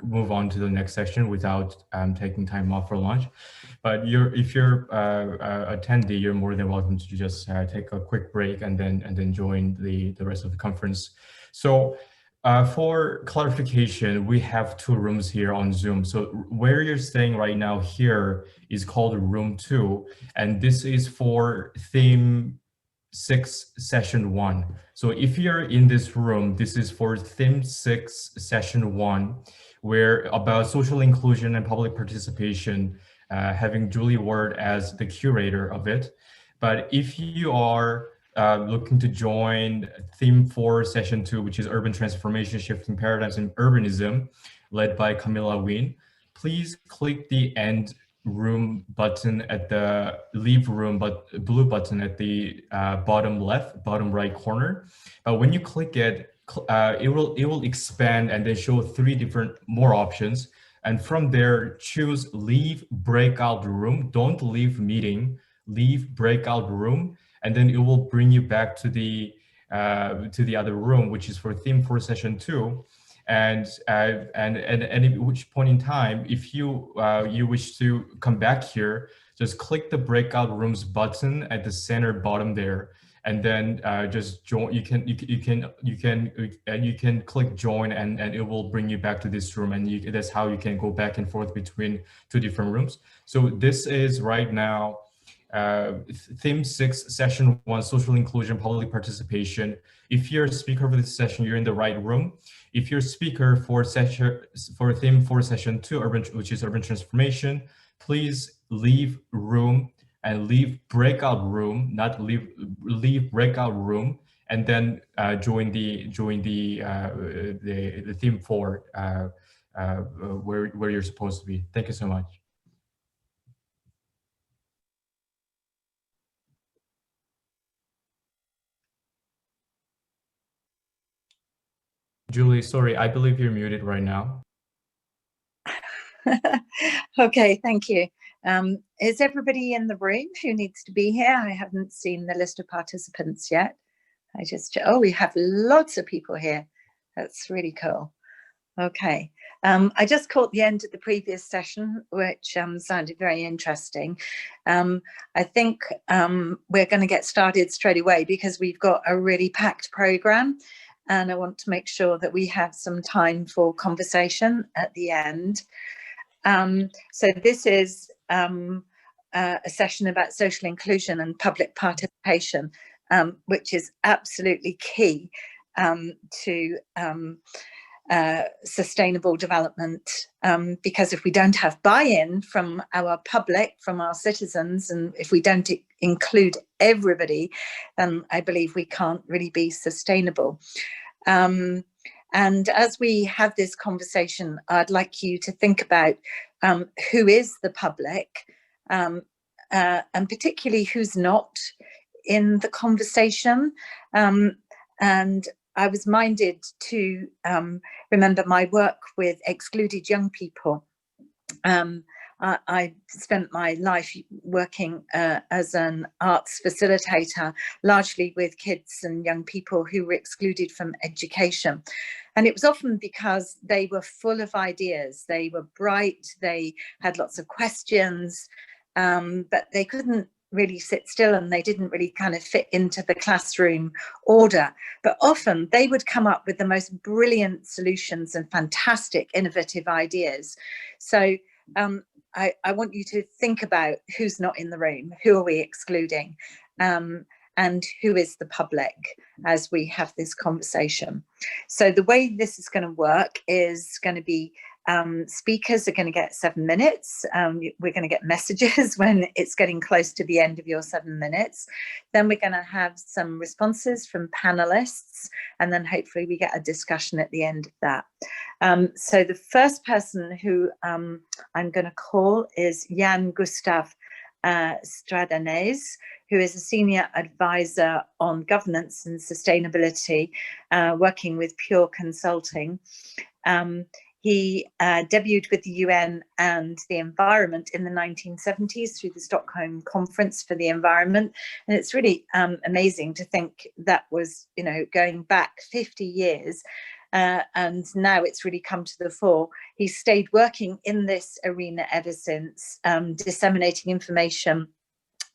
move on to the next session without taking time off for lunch. But if you're attendee, you're more than welcome to just take a quick break and then join the rest of the conference. So for clarification, we have 2 rooms here on Zoom. So where you're staying right now here is called room 2, and this is for theme 6 session 1. So if you're in this room, this is for theme 6 session 1, where about social inclusion and public participation, having Julie Ward as the curator of it. But if you are looking to join theme 4 session 2, which is urban transformation, shifting paradigms and urbanism, led by Camilla Wien, please click the end room button at the leave room, but blue button at the bottom right corner. But when you click it, it will expand and then show 3 different more options. And from there, choose leave breakout room. Don't leave meeting, leave breakout room, and then it will bring you back to the other room, which is for theme 4 session 2. And at which point in time, if you you wish to come back here, just click the breakout rooms button at the center bottom there, and then just join. You can click join, and it will bring you back to this room, and that's how you can go back and forth between 2 different rooms. So this is right now theme 6 session 1, social inclusion, public participation. If you're a speaker for this session, you're in the right room. If you're a speaker for theme 4 session 2, which is urban transformation, please leave room and leave breakout room, not leave breakout room, and then join the theme 4 where you're supposed to be. Thank you so much. Julie, sorry, I believe you're muted right now. Okay, thank you. Is everybody in the room who needs to be here? I haven't seen the list of participants yet. Oh, we have lots of people here. That's really cool. Okay. I just caught the end of the previous session, which sounded very interesting. I think we're going to get started straight away because we've got a really packed program. And I want to make sure that we have some time for conversation at the end. So this is a session about social inclusion and public participation, which is absolutely key to sustainable development, because if we don't have buy-in from our public, from our citizens, and if we don't include everybody, then I believe we can't really be sustainable. And as we have this conversation, I'd like you to think about who is the public, and particularly who's not in the conversation. And I was minded to remember my work with excluded young people. I spent my life working as an arts facilitator, largely with kids and young people who were excluded from education. And it was often because they were full of ideas. They were bright, they had lots of questions, but they couldn't really sit still, and they didn't really kind of fit into the classroom order. But often they would come up with the most brilliant solutions and fantastic innovative ideas. So I want you to think about who's not in the room, who are we excluding, and who is the public as we have this conversation. So the way this is going to work is going to be speakers are going to get 7 minutes. We're going to get messages when it's getting close to the end of your 7 minutes. Then we're going to have some responses from panelists, and then hopefully we get a discussion at the end of that. So the first person who I'm going to call is Jan Gustav Stradanese, who is a senior advisor on governance and sustainability, working with Pure Consulting. He debuted with the UN and the environment in the 1970s through the Stockholm Conference for the Environment. And it's really amazing to think that was, going back 50 years. and now it's really come to the fore. He's stayed working in this arena ever since, disseminating information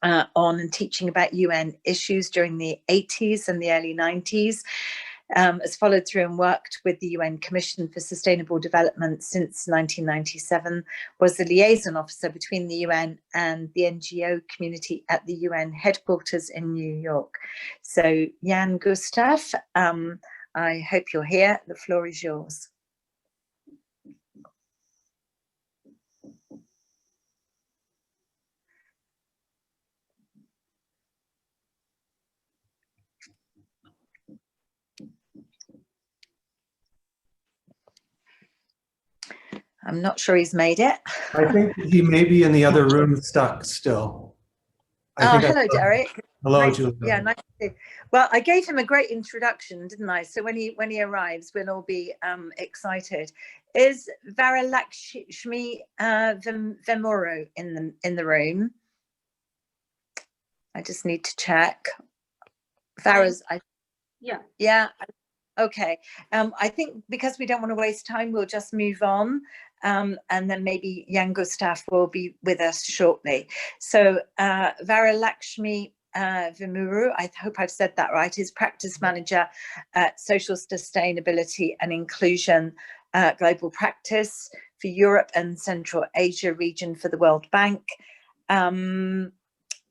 on and teaching about UN issues during the 80s and the early 90s. Has followed through and worked with the UN Commission for Sustainable Development since 1997, was the liaison officer between the UN and the NGO community at the UN headquarters in New York. So Jan Gustaf, I hope you're here. The floor is yours. I'm not sure he's made it. I think he may be in the other room stuck still. Hello, Derek. Hello, nice, Julia. Yeah, nice to see you. Well, I gave him a great introduction, didn't I? So when he arrives, we'll all be excited. Is Varalakshmi Vemuru in the room? I just need to check. Vara's, yeah. Okay. I think because we don't want to waste time, we'll just move on. And then maybe Jan Gustaf will be with us shortly. So Varalakshmi Vemuru, I hope I've said that right, is practice manager at Social Sustainability and Inclusion Global Practice for Europe and Central Asia region for the World Bank.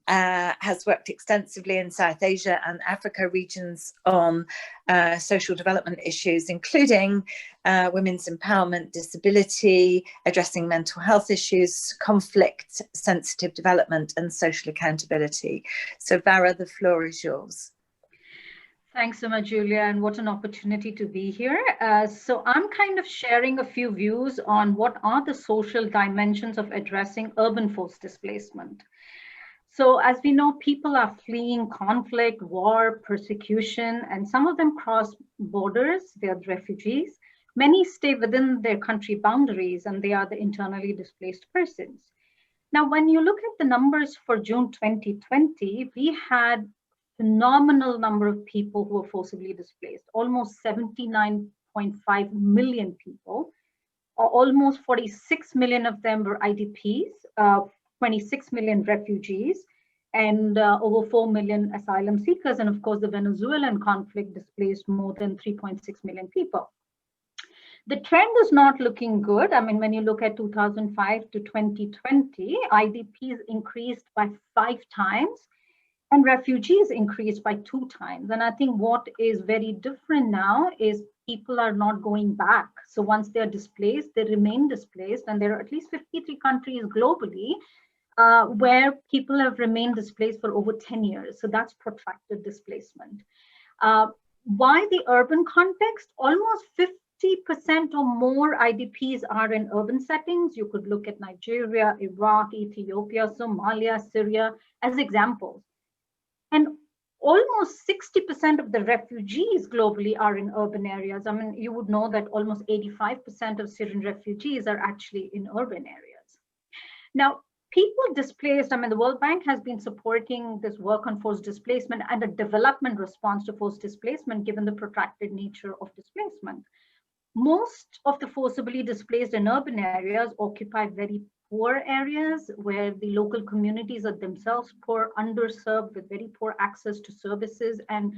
Has worked extensively in South Asia and Africa regions on social development issues, including women's empowerment, disability, addressing mental health issues, conflict sensitive development and social accountability. So Vara, the floor is yours. Thanks so much, Julia, and what an opportunity to be here. So I'm kind of sharing a few views on what are the social dimensions of addressing urban forced displacement. So as we know, people are fleeing conflict, war, persecution, and some of them cross borders, they are refugees. Many stay within their country boundaries and they are the internally displaced persons. Now, when you look at the numbers for June 2020, we had phenomenal number of people who were forcibly displaced, almost 79.5 million people, almost 46 million of them were IDPs, 26 million refugees, and over 4 million asylum seekers. And of course, the Venezuelan conflict displaced more than 3.6 million people. The trend is not looking good. I mean, when you look at 2005 to 2020, IDPs increased by 5 times and refugees increased by 2 times. And I think what is very different now is people are not going back. So once they're displaced, they remain displaced. And there are at least 53 countries globally where people have remained displaced for over 10 years. So that's protracted displacement. Why the urban context? Almost 50% or more IDPs are in urban settings. You could look at Nigeria, Iraq, Ethiopia, Somalia, Syria as examples. And almost 60% of the refugees globally are in urban areas. I mean, you would know that almost 85% of Syrian refugees are actually in urban areas. Now, people displaced, I mean, the World Bank has been supporting this work on forced displacement and a development response to forced displacement, given the protracted nature of displacement. Most of the forcibly displaced in urban areas occupy very poor areas where the local communities are themselves poor, underserved, with very poor access to services and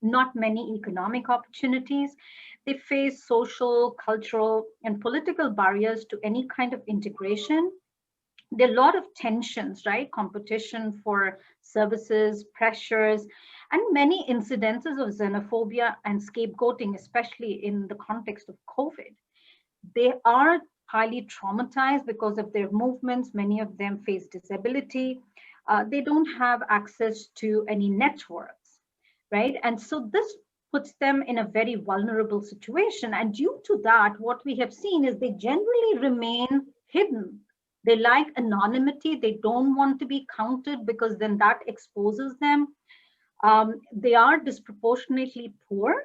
not many economic opportunities. They face social, cultural, and political barriers to any kind of integration. There are a lot of tensions, right? Competition for services, pressures, and many incidences of xenophobia and scapegoating, especially in the context of COVID. They are highly traumatized because of their movements. Many of them face disability. They don't have access to any networks, right? And so this puts them in a very vulnerable situation. And due to that, what we have seen is they generally remain hidden. They like anonymity. They don't want to be counted because then that exposes them. They are disproportionately poor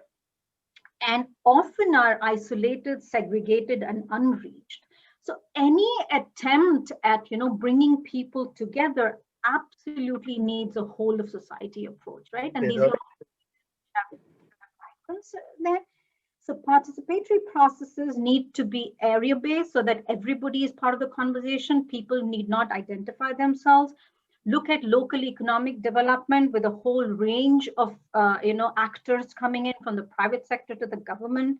and often are isolated, segregated, and unreached. So any attempt at bringing people together absolutely needs a whole of society approach, right? And these are there. So participatory processes need to be area-based so that everybody is part of the conversation. People need not identify themselves. Look at local economic development with a whole range of actors coming in from the private sector to the government.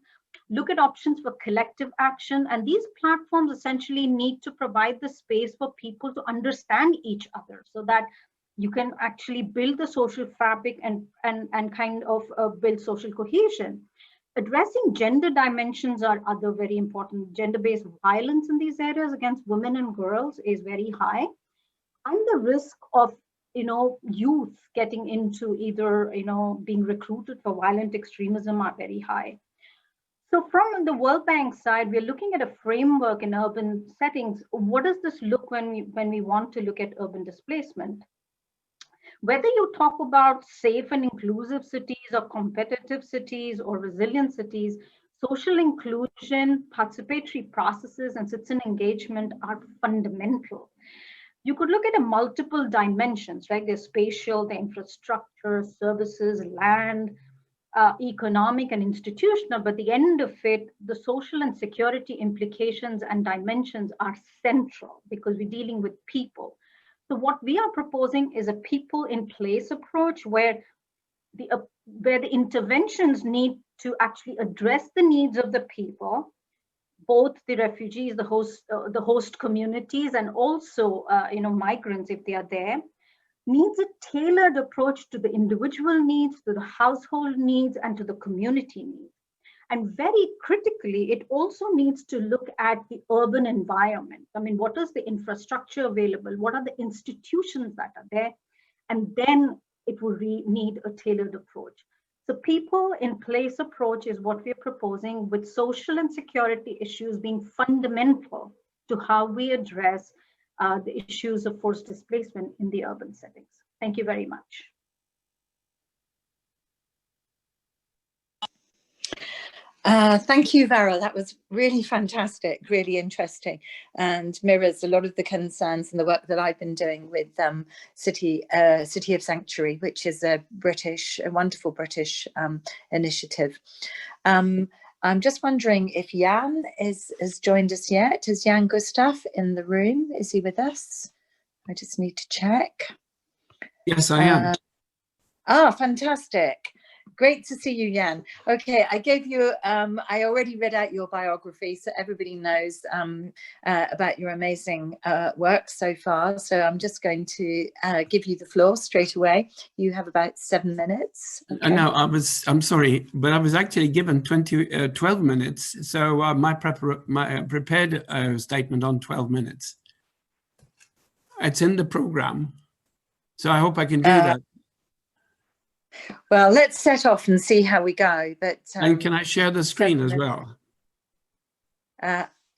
Look at options for collective action. And these platforms essentially need to provide the space for people to understand each other so that you can actually build the social fabric and kind of build social cohesion. Addressing gender dimensions are other very important. Gender-based violence in these areas against women and girls is very high. And the risk of youth getting into either being recruited for violent extremism are very high. So from the World Bank side, we're looking at a framework in urban settings. What does this look when we want to look at urban displacement? Whether you talk about safe and inclusive cities or competitive cities or resilient cities, social inclusion, participatory processes, and citizen engagement are fundamental. You could look at a multiple dimensions, right? There's spatial, the infrastructure, services, land, economic and institutional, but at the end of it, the social and security implications and dimensions are central because we're dealing with people. So what we are proposing is a people in place approach where the interventions need to actually address the needs of the people, both the refugees, the host communities, and also migrants if they are there, needs a tailored approach to the individual needs, to the household needs, and to the community needs. And very critically, it also needs to look at the urban environment. I mean, what is the infrastructure available? What are the institutions that are there? And then it will need a tailored approach. So people in place approach is what we're proposing, with social and security issues being fundamental to how we address the issues of forced displacement in the urban settings. Thank you very much. Thank you, Varel. That was really fantastic, really interesting, and mirrors a lot of the concerns and the work that I've been doing with City of Sanctuary, which is a wonderful British initiative. I'm just wondering if Jan has joined us yet. Is Jan Gustaf in the room? Is he with us? I just need to check. Yes, I am. Fantastic. Great to see you, Jan. Okay, I gave you, I already read out your biography, so everybody knows about your amazing work so far. So I'm just going to give you the floor straight away. You have about 7 minutes. Okay. No, I'm sorry, but I was actually given 12 minutes. So my prepared statement on 12 minutes. It's in the program. So I hope I can do that. Well, let's set off and see how we go. But and can I share the screen as well?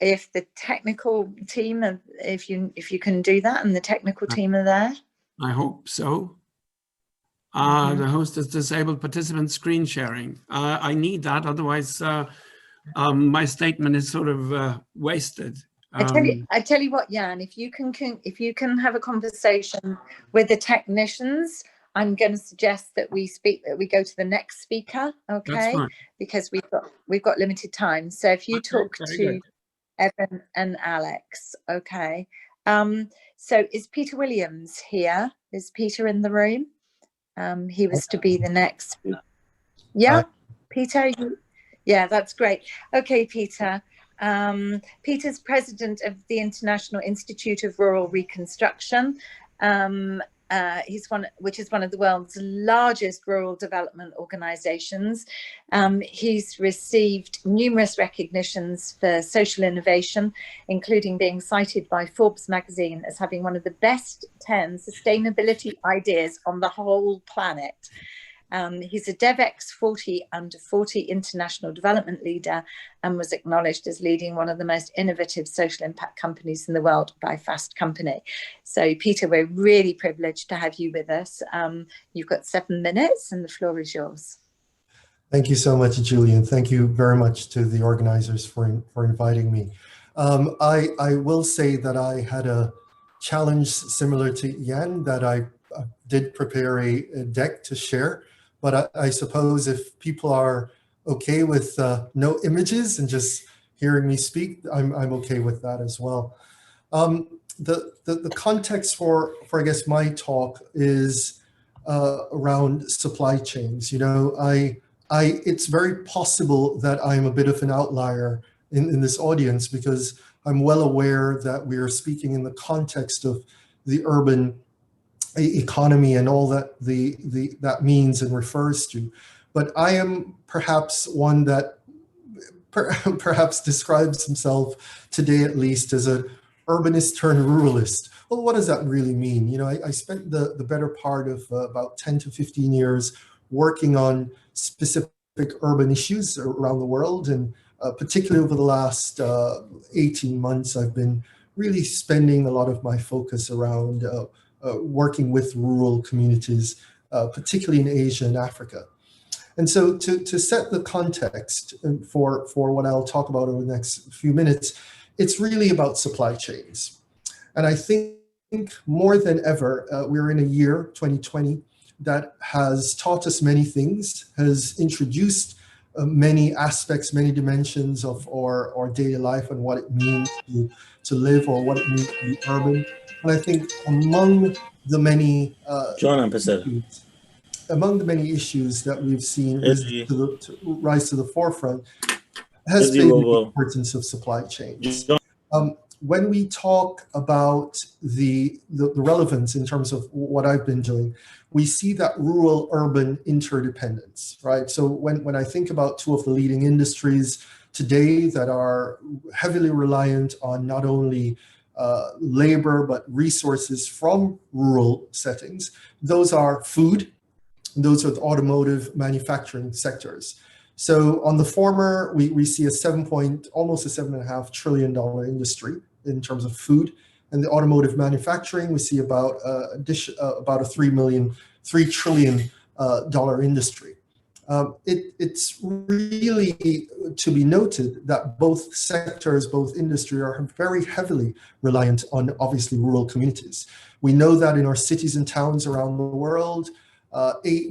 If the technical team, if you can do that, and the technical team are there. I hope so. The host has disabled participant screen sharing. I need that, otherwise my statement is sort of wasted. I tell you what, Jan, if you can have a conversation with the technicians, I'm going to suggest that we go to the next speaker, okay? Because we've got limited time. So if you talk to Evan and Alex, okay? So is Peter Williams here? Is Peter in the room? He was to be the next speaker. Yeah, Peter. Yeah, that's great. Okay, Peter. Peter's president of the International Institute of Rural Reconstruction. Which is one of the world's largest rural development organizations. He's received numerous recognitions for social innovation, including being cited by Forbes magazine as having one of the best 10 sustainability ideas on the whole planet. He's a DevEx 40 under 40 international development leader and was acknowledged as leading one of the most innovative social impact companies in the world by Fast Company. So Peter, we're really privileged to have you with us. You've got 7 minutes and the floor is yours. Thank you so much, Julian. Thank you very much to the organizers for inviting me. I will say that I had a challenge similar to Jan, that I did prepare a deck to share. But I suppose if people are okay with no images and just hearing me speak, I'm okay with that as well. The context for I guess my talk is around supply chains. You know, it's very possible that I'm a bit of an outlier in this audience, because I'm well aware that we are speaking in the context of the urban economy and all that that means and refers to. But I am perhaps one that perhaps describes himself today, at least, as an urbanist turned ruralist. Well, what does that really mean? You know, I spent the better part of about 10 to 15 years working on specific urban issues around the world, and particularly over the last 18 months, I've been really spending a lot of my focus around working with rural communities, particularly in Asia and Africa. And so to set the context for what I'll talk about over the next few minutes, it's really about supply chains. And I think more than ever, we're in a year, 2020, that has taught us many things, has introduced many aspects, many dimensions of our daily life and what it means to live, or what it means to be urban. And I think among the many among the many issues that we've seen rise to the forefront has been the importance of supply chains. When we talk about the relevance in terms of what I've been doing, we see that rural-urban interdependence, right? So when I think about two of the leading industries today that are heavily reliant on not only labor, but resources from rural settings, those are food, those are the automotive manufacturing sectors. So on the former, we see almost a $7.5 trillion industry in terms of food, and the automotive manufacturing, we see about a $3 trillion industry. It's really to be noted that both sectors, both industry, are very heavily reliant on obviously rural communities. We know that in our cities and towns around the world,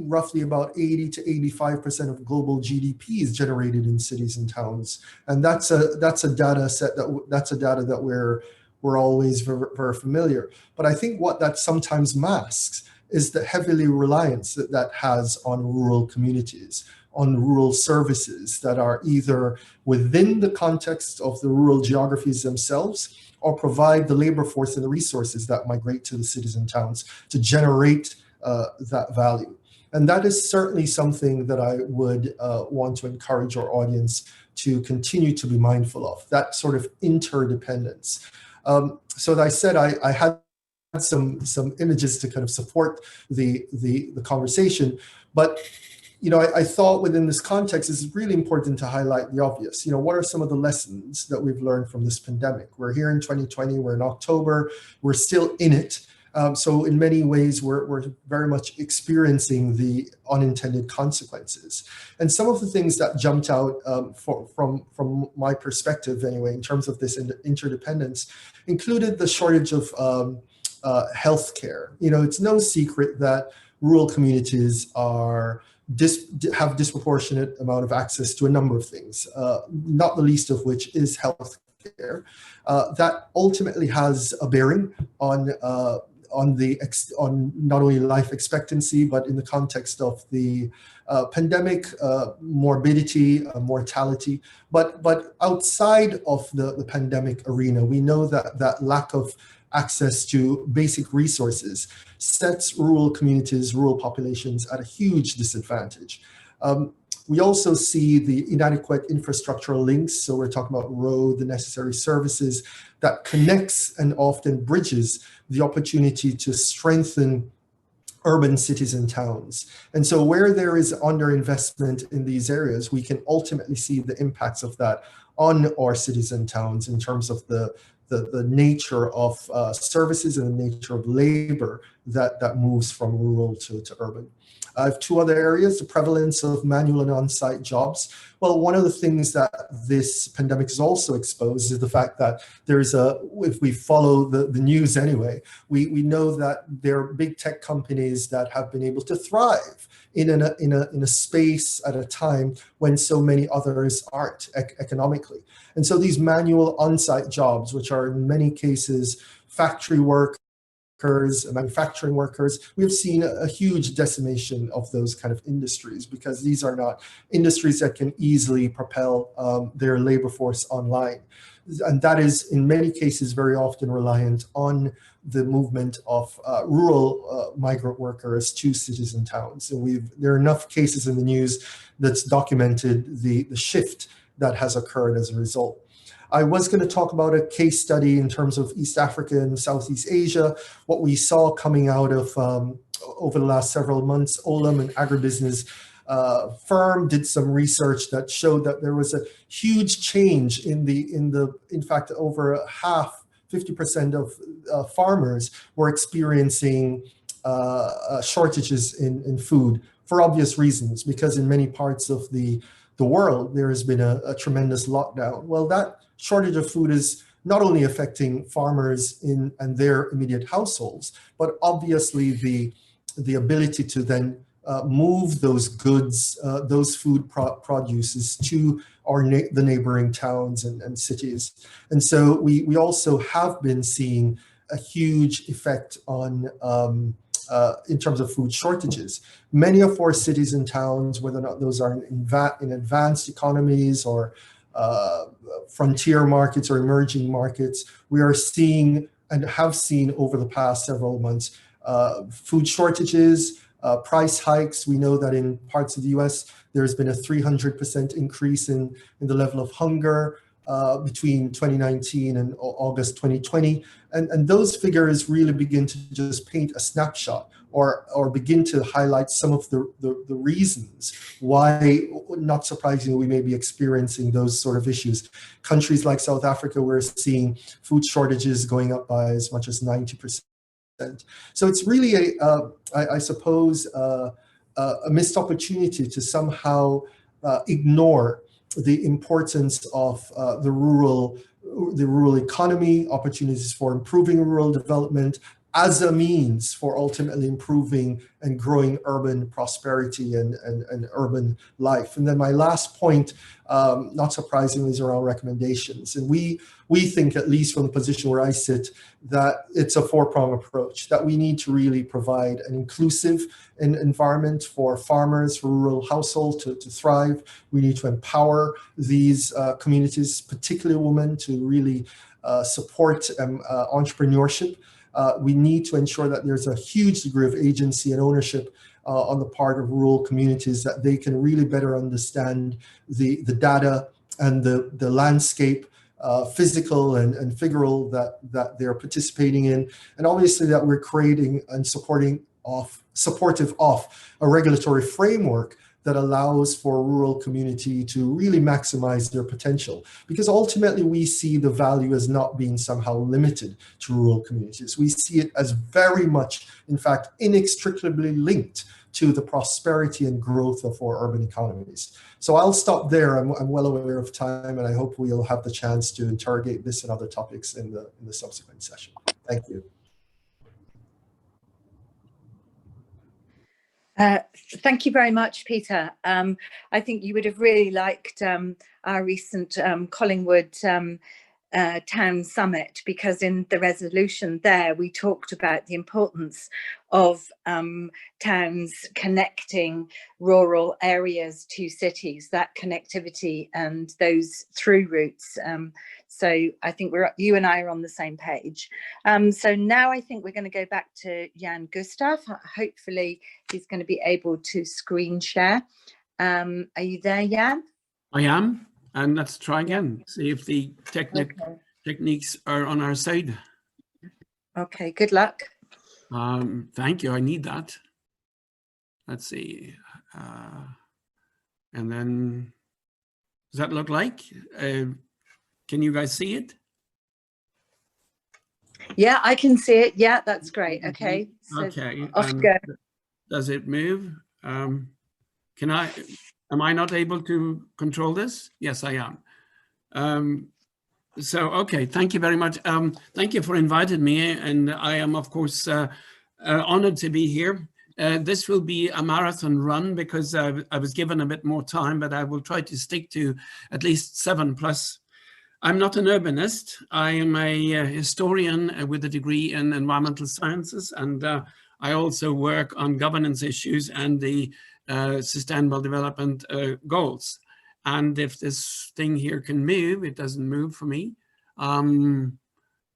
roughly about 80 to 85% of global GDP is generated in cities and towns, and that's a data set that we're always very, very familiar. But I think what that sometimes masks is the heavily reliance that has on rural communities, on rural services that are either within the context of the rural geographies themselves, or provide the labor force and the resources that migrate to the cities and towns to generate that value. And that is certainly something that I would want to encourage our audience to continue to be mindful of, that sort of interdependence. So as I said, I had some images to kind of support the conversation, but you know, I thought within this context, it's really important to highlight the obvious. You know, what are some of the lessons that we've learned from this pandemic? We're here in 2020, we're in October, we're still in it. So in many ways, we're very much experiencing the unintended consequences. And some of the things that jumped out from my perspective anyway, in terms of this interdependence, included the shortage of healthcare. You know, it's no secret that rural communities have disproportionate amount of access to a number of things, not the least of which is healthcare. That ultimately has a bearing on not only life expectancy, but in the context of the pandemic, morbidity, mortality. But outside of the pandemic arena, we know that lack of access to basic resources sets rural communities, rural populations at a huge disadvantage. We also see the inadequate infrastructural links. So we're talking about road, the necessary services that connects and often bridges the opportunity to strengthen urban cities and towns. And so where there is underinvestment in these areas, we can ultimately see the impacts of that on our cities and towns in terms of the nature of services and the nature of labor that moves from rural to urban. I have two other areas, the prevalence of manual and on-site jobs. Well, one of the things that this pandemic has also exposed is the fact that if we follow the news anyway, we know that there are big tech companies that have been able to thrive in a space at a time when so many others aren't economically. And so these manual on-site jobs, which are in many cases factory work, manufacturing workers, we've seen a huge decimation of those kind of industries because these are not industries that can easily propel their labor force online. And that is in many cases very often reliant on the movement of rural migrant workers to cities and towns. And there are enough cases in the news that's documented the shift that has occurred as a result. I was going to talk about a case study in terms of East Africa and Southeast Asia. What we saw coming out of over the last several months, Olam, an agribusiness firm, did some research that showed that there was a huge change in fact, over half, 50% of farmers were experiencing shortages in food for obvious reasons, because in many parts of the world, there has been a tremendous lockdown. Well, that shortage of food is not only affecting farmers and their immediate households, but obviously the ability to then move those goods, those food produces to the neighboring towns and cities. And so we also have been seeing a huge effect on in terms of food shortages. Many of our cities and towns, whether or not those are in advanced economies or frontier markets or emerging markets, we are seeing and have seen over the past several months food shortages, price hikes. We know that in parts of the US, there's been a 300% increase in the level of hunger between 2019 and August 2020. And those figures really begin to just paint a snapshot or begin to highlight some of the reasons why, not surprisingly, we may be experiencing those sort of issues. Countries like South Africa, we're seeing food shortages going up by as much as 90%. So it's really, I suppose, a missed opportunity to somehow ignore the importance of the rural economy, opportunities for improving rural development as a means for ultimately improving and growing urban prosperity and urban life. And then my last point, not surprisingly, is around recommendations. And we think, at least from the position where I sit, that it's a four-pronged approach, that we need to really provide an inclusive environment for farmers, for rural households to thrive. We need to empower these communities, particularly women, to really support entrepreneurship. We need to ensure that there's a huge degree of agency and ownership on the part of rural communities, that they can really better understand the data and the landscape, physical and figural, that they're participating in. And obviously that we're creating and supportive of a regulatory framework that allows for a rural community to really maximize their potential. Because ultimately we see the value as not being somehow limited to rural communities. We see it as very much, in fact, inextricably linked to the prosperity and growth of our urban economies. So I'll stop there. I'm well aware of time, and I hope we'll have the chance to interrogate this and other topics in the subsequent session. Thank you. Thank you very much, Peter. I think you would have really liked our recent Collingwood Town Summit, because in the resolution there, we talked about the importance of towns connecting rural areas to cities, that connectivity and those through routes. So I think you and I are on the same page. So now I think we're going to go back to Jan Gustav. Hopefully he's going to be able to screen share. Are you there, Jan? I am. And let's try again, see if the techniques are on our side. Okay, good luck. Thank you, I need that. Let's see. And then, does that look like? Can you guys see it? Yeah, I can see it. Yeah, that's great. Okay. So Okay. off you go. Does it move? Am I not able to control this? Yes, I am. So, okay, thank you very much. Thank you for inviting me, and I am, of course, honored to be here. This will be a marathon run because I was given a bit more time, but I will try to stick to at least 7+. I'm not an urbanist. I am a historian with a degree in environmental sciences, and I also work on governance issues and the sustainable development goals. And if this thing here can move, it doesn't move for me.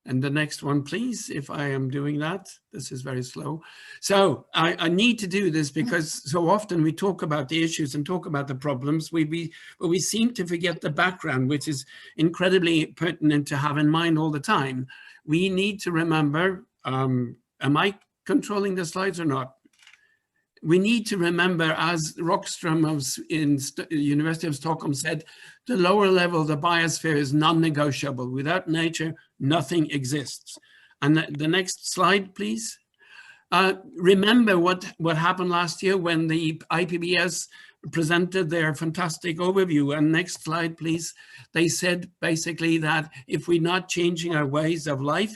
And the next one, please, if I am doing that. This is very slow. So I need to do this because so often we talk about the issues and talk about the problems. But we seem to forget the background, which is incredibly pertinent to have in mind all the time. We need to remember, am I controlling the slides or not? We need to remember, as Rockström in University of Stockholm said, the lower level, the biosphere, is non-negotiable. Without nature, nothing exists. And the next slide, please. Remember what happened last year when the IPBES presented their fantastic overview. And next slide, please. They said basically that if we're not changing our ways of life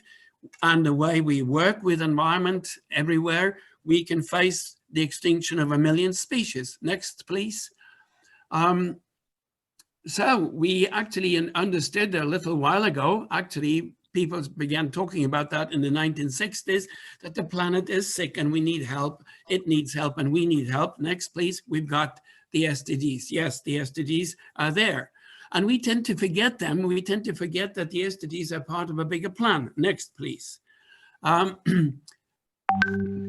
and the way we work with environment everywhere, we can face the extinction of 1 million species. Next, please. So we actually understood a little while ago, actually people began talking about that in the 1960s, that the planet is sick and we need help. It needs help and we need help. Next, please. We've got the SDGs. Yes, the SDGs are there. And we tend to forget them. We tend to forget that the SDGs are part of a bigger plan. Next, please. And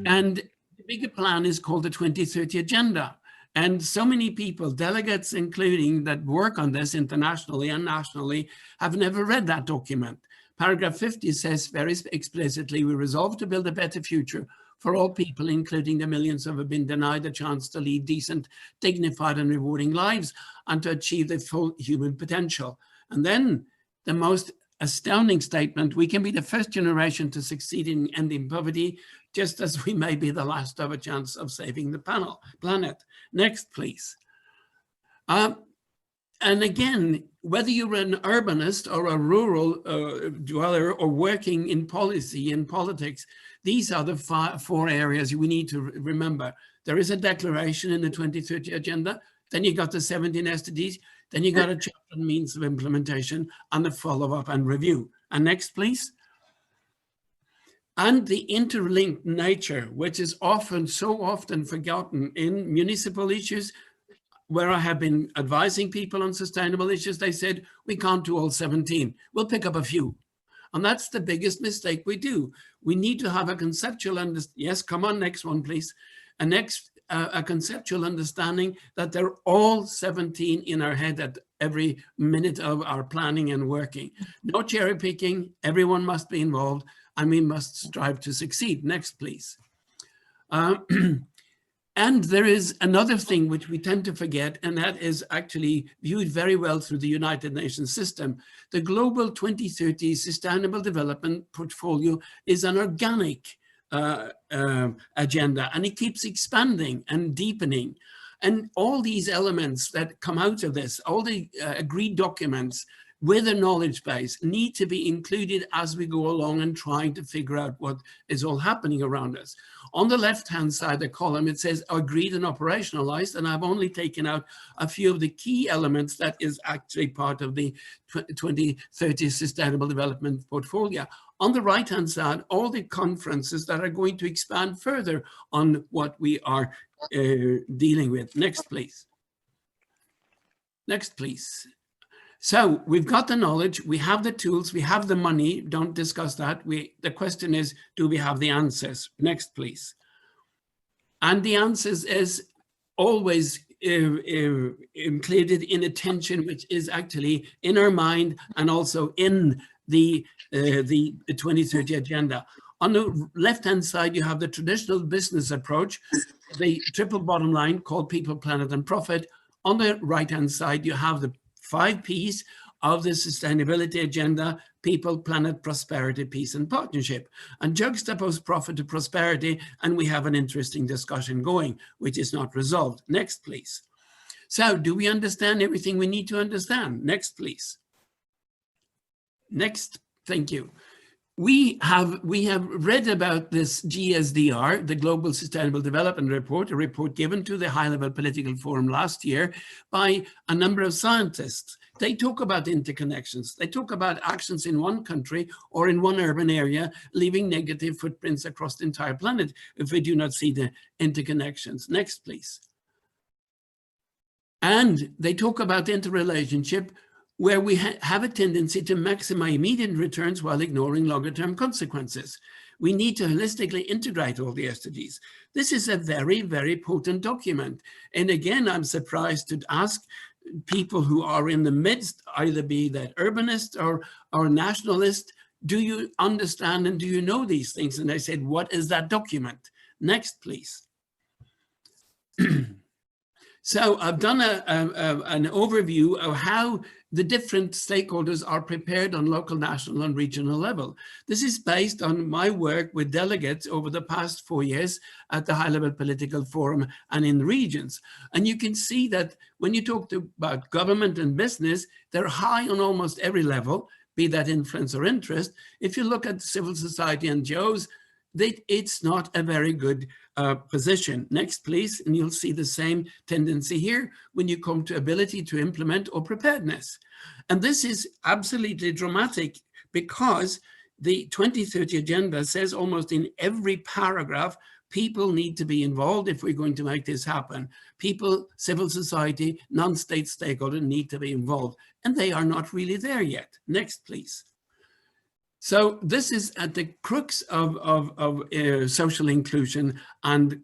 the bigger plan is called the 2030 Agenda. And so many people, delegates including, that work on this internationally and nationally, have never read that document. Paragraph 50 says very explicitly, we resolve to build a better future for all people, including the millions who have been denied the chance to lead decent, dignified and rewarding lives and to achieve their full human potential. And then the most astounding statement, we can be the first generation to succeed in ending poverty, just as we may be the last of a chance of saving the planet. Next, please. And again, whether you're an urbanist or a rural dweller or working in policy and politics, these are the four areas we need to remember. There is a declaration in the 2030 Agenda, then you got the 17 SDGs, then you got a chapter on means of implementation and the follow-up and review. And next, please. And the interlinked nature, which is so often forgotten in municipal issues, where I have been advising people on sustainable issues. They said, we can't do all 17. We'll pick up a few. And that's the biggest mistake we do. We need to have a conceptual yes, come on, next one, please. A conceptual understanding that they're all 17 in our head at every minute of our planning and working. No cherry picking, everyone must be involved, and we must strive to succeed. Next, please. And there is another thing which we tend to forget, and that is actually viewed very well through the United Nations system. The Global 2030 Sustainable Development Portfolio is an organic agenda, and it keeps expanding and deepening. And all these elements that come out of this, all the agreed documents with a knowledge base, need to be included as we go along and trying to figure out what is all happening around us. On the left-hand side of the column, it says agreed and operationalized, and I've only taken out a few of the key elements that is actually part of the 2030 Sustainable Development Portfolio. On the right-hand side, all the conferences that are going to expand further on what we are dealing with. Next, please. Next, please. So we've got the knowledge, we have the tools, we have the money, don't discuss that. The question is, do we have the answers? Next, please. And the answers is always included in attention, which is actually in our mind and also in the 2030 Agenda. On the left-hand side, you have the traditional business approach, the triple bottom line called people, planet, and profit. On the right-hand side, you have the 5 Ps of the sustainability agenda: people, planet, prosperity, peace, and partnership, and juxtapose profit to prosperity, and we have an interesting discussion going, which is not resolved. Next, please. So do we understand everything we need to understand? Next, please. Next, thank you. We have read about this GSDR, the Global Sustainable Development Report, a report given to the High-Level Political Forum last year by a number of scientists. They talk about interconnections. They talk about actions in one country or in one urban area, leaving negative footprints across the entire planet if we do not see the interconnections. Next, please. And they talk about the interrelationship where we have a tendency to maximize immediate returns while ignoring longer-term consequences. We need to holistically integrate all the SDGs. This is a very, very potent document. And again, I'm surprised to ask people who are in the midst, either be that urbanist or nationalist, do you understand and do you know these things? And I said, what is that document? Next, please. So I've done an overview of how the different stakeholders are prepared on local, national, and regional level. This is based on my work with delegates over the past 4 years at the High-Level Political Forum and in regions. And you can see that when you talk about government and business, they're high on almost every level, be that influence or interest. If you look at civil society and NGOs, it's not a very good position. Next, please, and you'll see the same tendency here when you come to ability to implement or preparedness. And this is absolutely dramatic because the 2030 agenda says almost in every paragraph, people need to be involved if we're going to make this happen. People, civil society, non-state stakeholders need to be involved, and they are not really there yet. Next, please. So this is at the crux of social inclusion and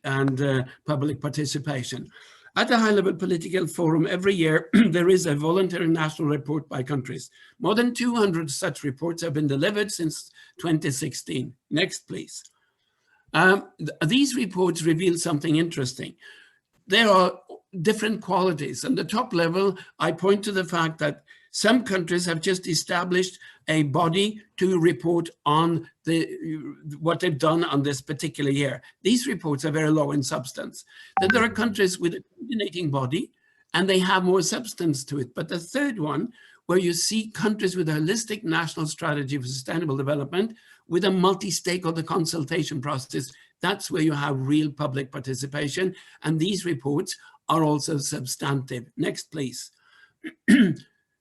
public participation. At the High-Level Political Forum every year, there is a voluntary national report by countries. More than 200 such reports have been delivered since 2016. Next, please. These reports reveal something interesting. There are different qualities. On the top level, I point to the fact that some countries have just established a body to report on what they've done on this particular year. These reports are very low in substance. Then there are countries with a coordinating body, and they have more substance to it. But the third one, where you see countries with a holistic national strategy for sustainable development with a multi-stakeholder consultation process, that's where you have real public participation. And these reports are also substantive. Next, please.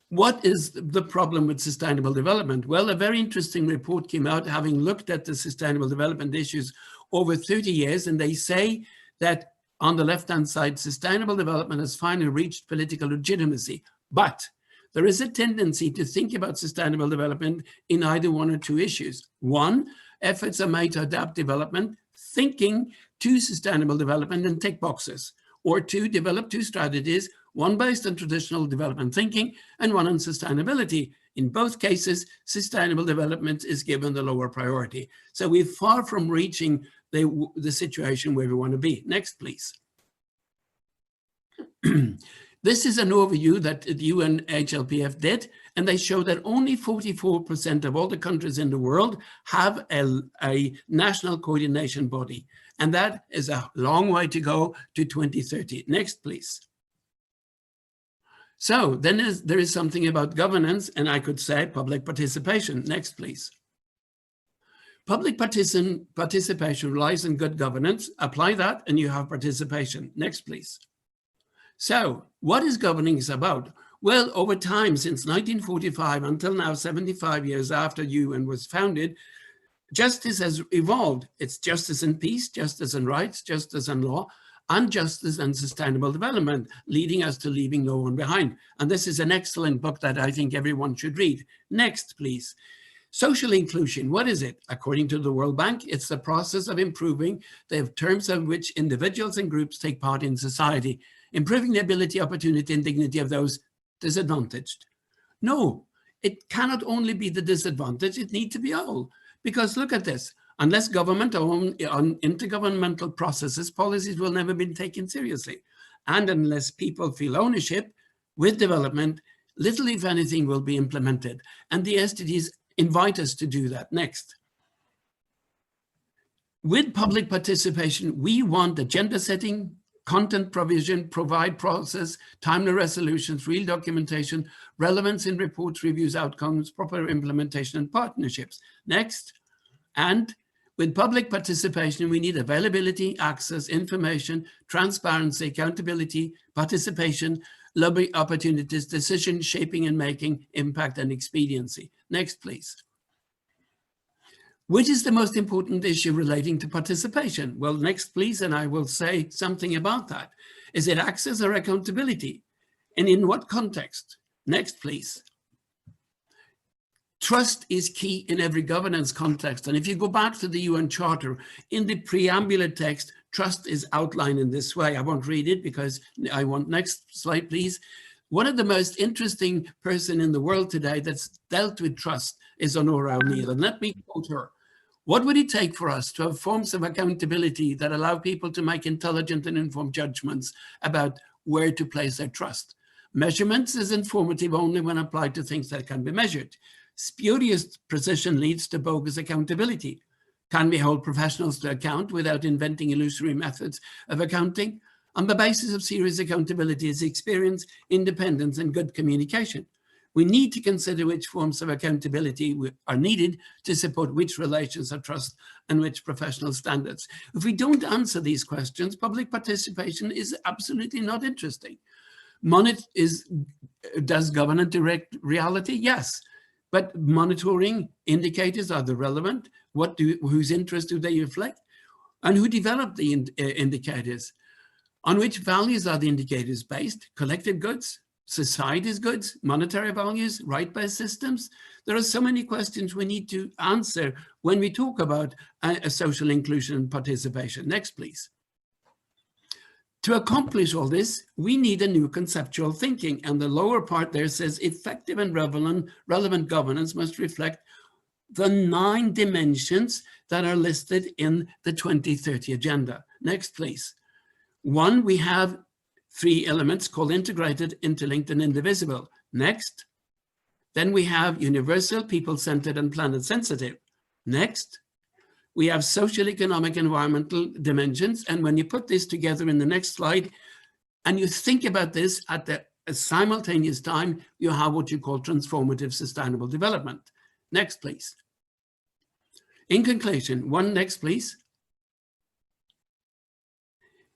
What is the problem with sustainable development? Well, a very interesting report came out having looked at the sustainable development issues over 30 years, and they say that on the left-hand side, sustainable development has finally reached political legitimacy. But there is a tendency to think about sustainable development in either one or two issues. One, efforts are made to adapt development, thinking to sustainable development and tick boxes. Or two, develop two strategies, one based on traditional development thinking and one on sustainability. In both cases, sustainable development is given the lower priority. So we're far from reaching the situation where we want to be. Next, please. This is an overview that the UNHLPF did, and they show that only 44% of all the countries in the world have a national coordination body. And that is a long way to go to 2030. Next, please. So then there is something about governance, and I could say public participation. Next, please. Public participation relies on good governance. Apply that and you have participation. Next, please. So what is governance about? Well, over time, since 1945 until now, 75 years after UN was founded, justice has evolved. It's justice and peace, justice and rights, justice and law, and justice and sustainable development, leading us to leaving no one behind. And this is an excellent book that I think everyone should read. Next, please. Social inclusion, what is it? According to the World Bank, it's the process of improving the terms of which individuals and groups take part in society, improving the ability, opportunity, and dignity of those disadvantaged. No, it cannot only be the disadvantaged, it needs to be all. Because look at this, unless government own intergovernmental processes, policies will never be taken seriously. And unless people feel ownership with development, little if anything will be implemented. And the SDGs invite us to do that. Next. With public participation, we want agenda setting, content provision, provide process, timely resolutions, real documentation, relevance in reports, reviews, outcomes, proper implementation, and partnerships. Next. And with public participation, we need availability, access, information, transparency, accountability, participation, lobby opportunities, decision shaping and making, impact, and expediency. Next, please. Which is the most important issue relating to participation? Well, next, please, and I will say something about that. Is it access or accountability? And in what context? Next, please. Trust is key in every governance context. And if you go back to the UN Charter, in the preambular text, trust is outlined in this way. I won't read it because I want next slide, please. One of the most interesting person in the world today that's dealt with trust is Honora O'Neill. And let me quote her. What would it take for us to have forms of accountability that allow people to make intelligent and informed judgments about where to place their trust? Measurements is informative only when applied to things that can be measured. Spurious precision leads to bogus accountability. Can we hold professionals to account without inventing illusory methods of accounting? On the basis of serious accountability is experience, independence, and good communication. We need to consider which forms of accountability are needed to support which relations of trust and which professional standards. If we don't answer these questions, public participation is absolutely not interesting. Does governance direct reality? Yes. But monitoring indicators, are they relevant? Whose interest do they reflect? And who developed the indicators? On which values are the indicators based? Collective goods, society's goods, monetary values, right-based systems? There are so many questions we need to answer when we talk about a social inclusion and participation. Next, please. To accomplish all this, we need a new conceptual thinking. And the lower part there says effective and relevant governance must reflect the 9 dimensions that are listed in the 2030 agenda. Next, please. 1, we have 3 elements called integrated, interlinked, and indivisible. Next. Then we have universal, people-centered, and planet-sensitive. Next. We have social, economic, environmental dimensions. And when you put this together in the next slide, and you think about this at the simultaneous time, you have what you call transformative sustainable development. Next, please. In conclusion, next, please.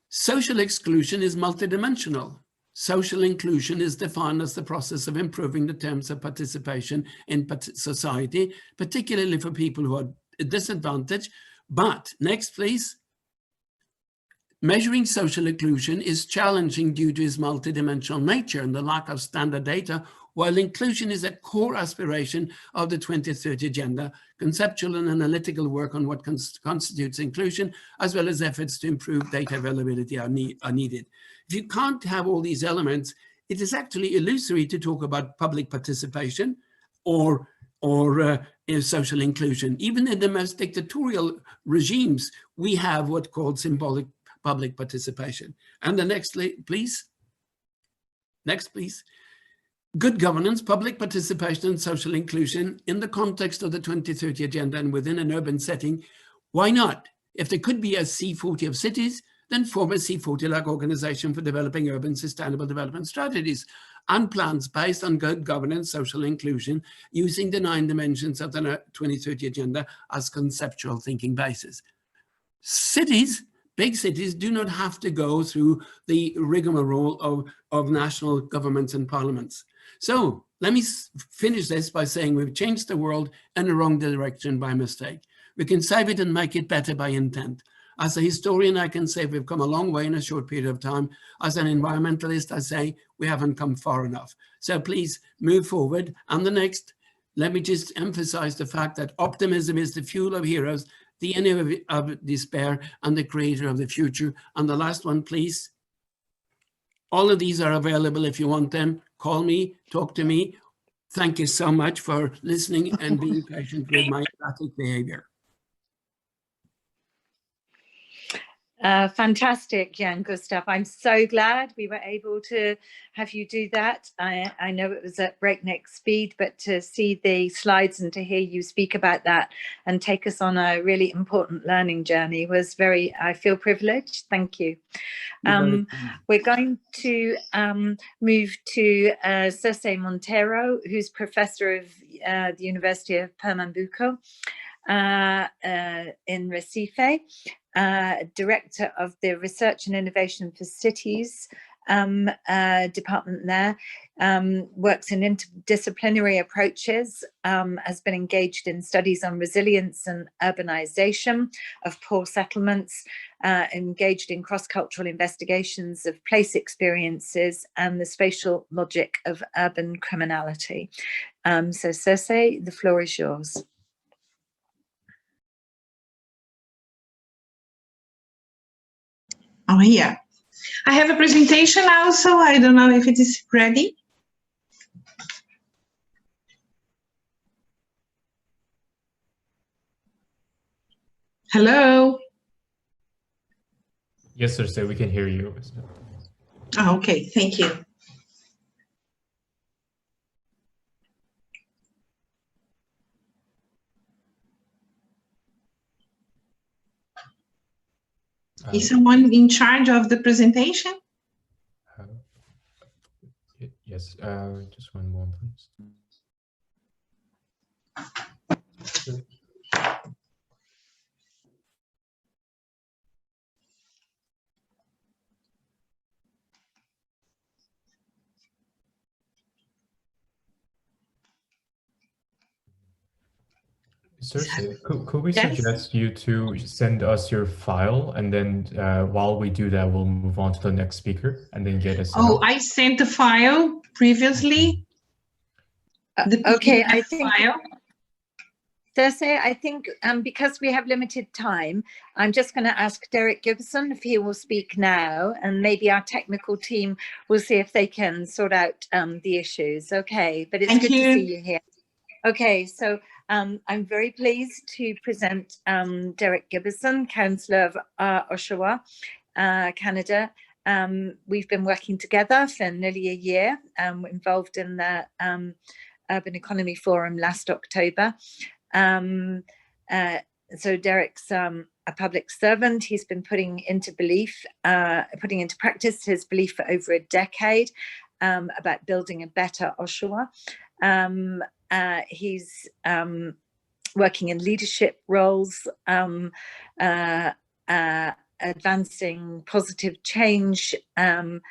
Social exclusion is multidimensional. Social inclusion is defined as the process of improving the terms of participation in society, particularly for people who are disadvantaged. But next, please. Measuring social inclusion is challenging due to its multidimensional nature and the lack of standard data, while inclusion is a core aspiration of the 2030 agenda. Conceptual and analytical work on what constitutes inclusion, as well as efforts to improve data availability are needed. If you can't have all these elements, it is actually illusory to talk about public participation or social inclusion. Even in the most dictatorial regimes, we have what's called symbolic public participation. And the next, please. Next, please. Good governance, public participation, and social inclusion in the context of the 2030 agenda and within an urban setting. Why not? If there could be a C40 of cities, then form a C40-like organization for developing urban sustainable development strategies and plans based on good governance, social inclusion, using the 9 dimensions of the 2030 agenda as conceptual thinking basis. Cities, big cities, do not have to go through the rigmarole of national governments and parliaments. So let me finish this by saying we've changed the world in the wrong direction by mistake. We can save it and make it better by intent. As a historian, I can say we've come a long way in a short period of time. As an environmentalist, I say we haven't come far enough. So please move forward. And the next, let me just emphasize the fact that optimism is the fuel of heroes, the enemy of despair, and the creator of the future. And the last one, please. All of these are available if you want them. Call me, talk to me. Thank you so much for listening and being patient with my erratic behavior. Fantastic, Jan Gustav. I'm so glad we were able to have you do that. I know it was at breakneck speed, but to see the slides and to hear you speak about that and take us on a really important learning journey was I feel privileged. Thank you. We're going to move to Circe Montero, who's professor of the University of Pernambuco in Recife, director of the Research and Innovation for Cities department there, works in interdisciplinary approaches, has been engaged in studies on resilience and urbanization of poor settlements, engaged in cross-cultural investigations of place experiences and the spatial logic of urban criminality. So Circe, the floor is yours. Oh, yeah. I have a presentation also. I don't know if it is ready. Hello? Yes, Circe, we can hear you. Oh, okay, thank you. Is someone in charge of the presentation? Yes, just one moment, please. Circe, could we suggest you to send us your file, and then while we do that, we'll move on to the next speaker and then get us. Oh, I sent the file previously. Okay, I think. Circe, I think because we have limited time, I'm just going to ask Derek Gibson if he will speak now, and maybe our technical team will see if they can sort out the issues. Okay, but it's good to see you here. Okay, so I'm very pleased to present Derek Gibson, Councillor of Oshawa, Canada. We've been working together for nearly a year, involved in the Urban Economy Forum last October. So Derek's a public servant. He's been putting into practice his belief for over a decade about building a better Oshawa. He's working in leadership roles, advancing positive change, and